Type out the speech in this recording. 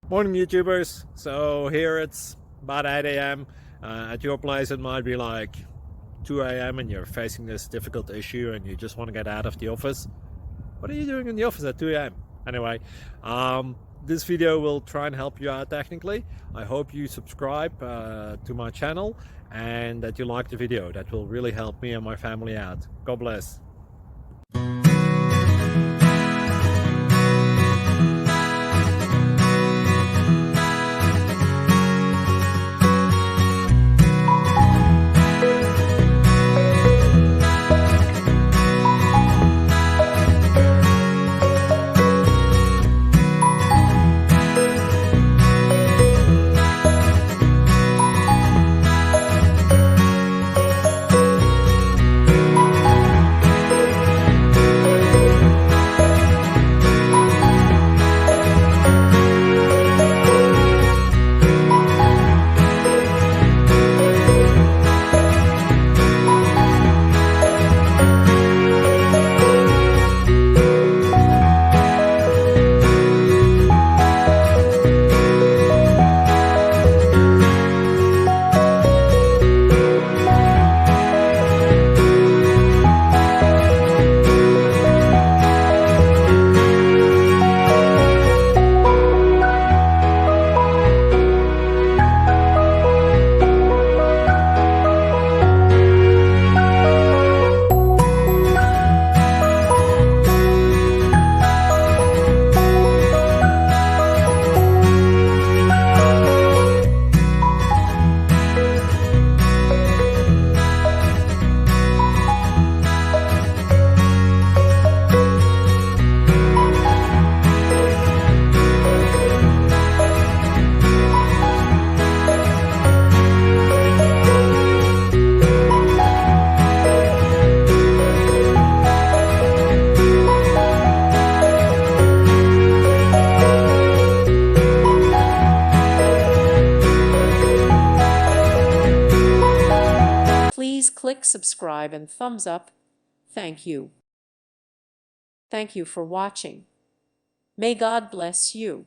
Morning YouTubers. So here it's about 8 a.m. At your place it might be like 2 a.m. and you're facing this difficult issue and you just want to get out of the office. What are you doing in the office at 2 a.m.? Anyway, this video will try and help you out technically. I hope you subscribe to my channel and that you like the video. That will really help me and my family out. God bless. Please click subscribe and thumbs up. Thank you. Thank you for watching. May God bless you.